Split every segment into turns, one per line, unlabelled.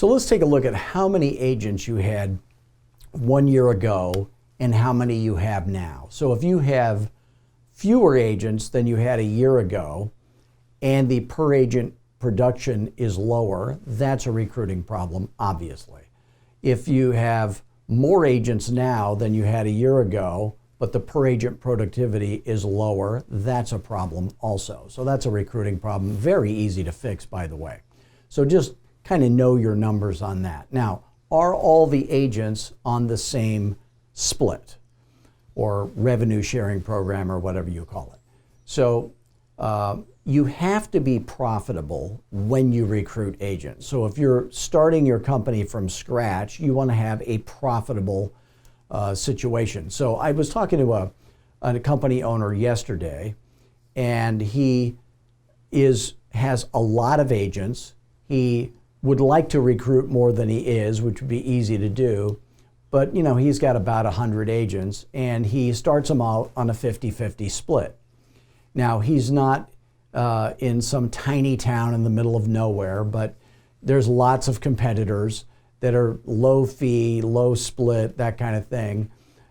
So let's take a look at how many agents you had 1 year ago and how many you have now. So if you have fewer agents than you had a year ago and the per agent production is lower, that's a recruiting problem, obviously. If you have more agents now than you had a year ago, but the per agent productivity is lower, that's a problem also. So that's a recruiting problem. Very easy to fix, by the way. So just kind of know your numbers on that. Now, are all the agents on the same split or revenue sharing program or whatever you call it? So you have to be profitable when you recruit agents. So if you're starting your company from scratch, you want to have a profitable situation. So I was talking to a company owner yesterday, and he has a lot of agents. He would like to recruit more than he is, which would be easy to do. But he's got about 100 agents, and he starts them out on a 50-50 split. Now, he's not in some tiny town in the middle of nowhere, but there's lots of competitors that are low fee, low split, that kind of thing.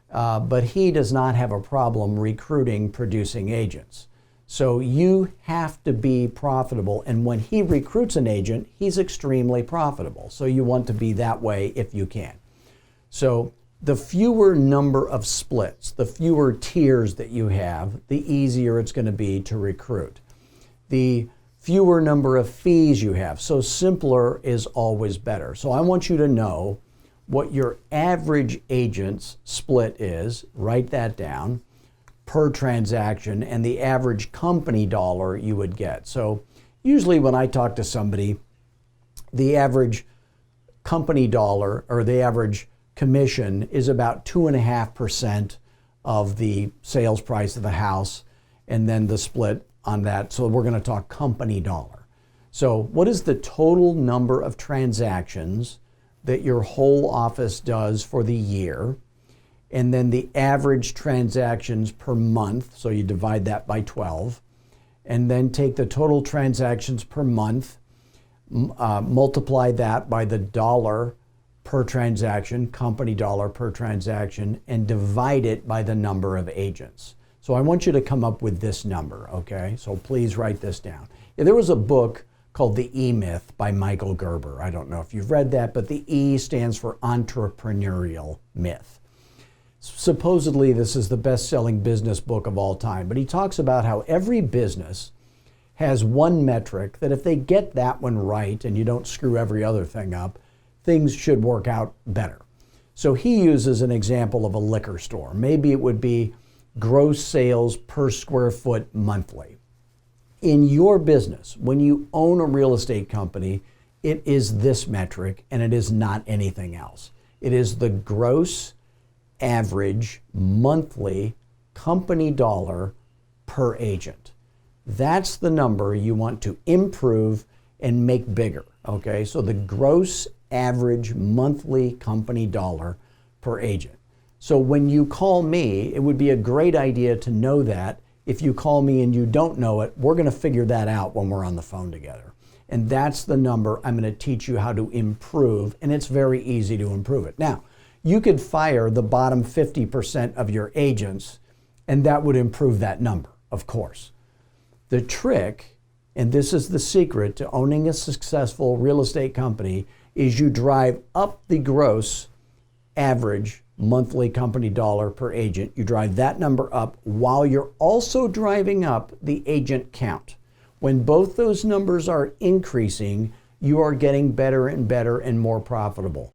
But he does not have a problem recruiting producing agents. So you have to be profitable. And when he recruits an agent, he's extremely profitable. So you want to be that way if you can. So the fewer number of splits, the fewer tiers that you have, the easier it's going to be to recruit. The fewer number of fees you have, so simpler is always better. So I want you to know what your average agent's split is, write that down, per transaction, and the average company dollar you would get. So usually when I talk to somebody, the average company dollar or the average commission is about 2.5% of the sales price of the house, and then the split on that. So we're going to talk company dollar. So what is the total number of transactions that your whole office does for the year? And then the average transactions per month. So you divide that by 12. And then take the total transactions per month, multiply that by the dollar per transaction, company dollar per transaction, and divide it by the number of agents. So I want you to come up with this number, okay? So please write this down. There was a book called The E-Myth by Michael Gerber. I don't know if you've read that, but the E stands for entrepreneurial myth. Supposedly, this is the best-selling business book of all time, but he talks about how every business has one metric that if they get that one right and you don't screw every other thing up, things should work out better. So he uses an example of a liquor store. Maybe it would be gross sales per square foot monthly. In your business, when you own a real estate company, it is this metric and it is not anything else. It is the gross average monthly company dollar per agent. That's the number you want to improve and make bigger, okay? So the gross average monthly company dollar per agent. So when you call me, it would be a great idea to know that. If you call me and you don't know it, we're going to figure that out when we're on the phone together. And that's the number I'm going to teach you how to improve, and it's very easy to improve it. Now, you could fire the bottom 50% of your agents, and that would improve that number, of course. The trick, and this is the secret to owning a successful real estate company, is you drive up the gross average monthly company dollar per agent. You drive that number up while you're also driving up the agent count. When both those numbers are increasing, you are getting better and better and more profitable.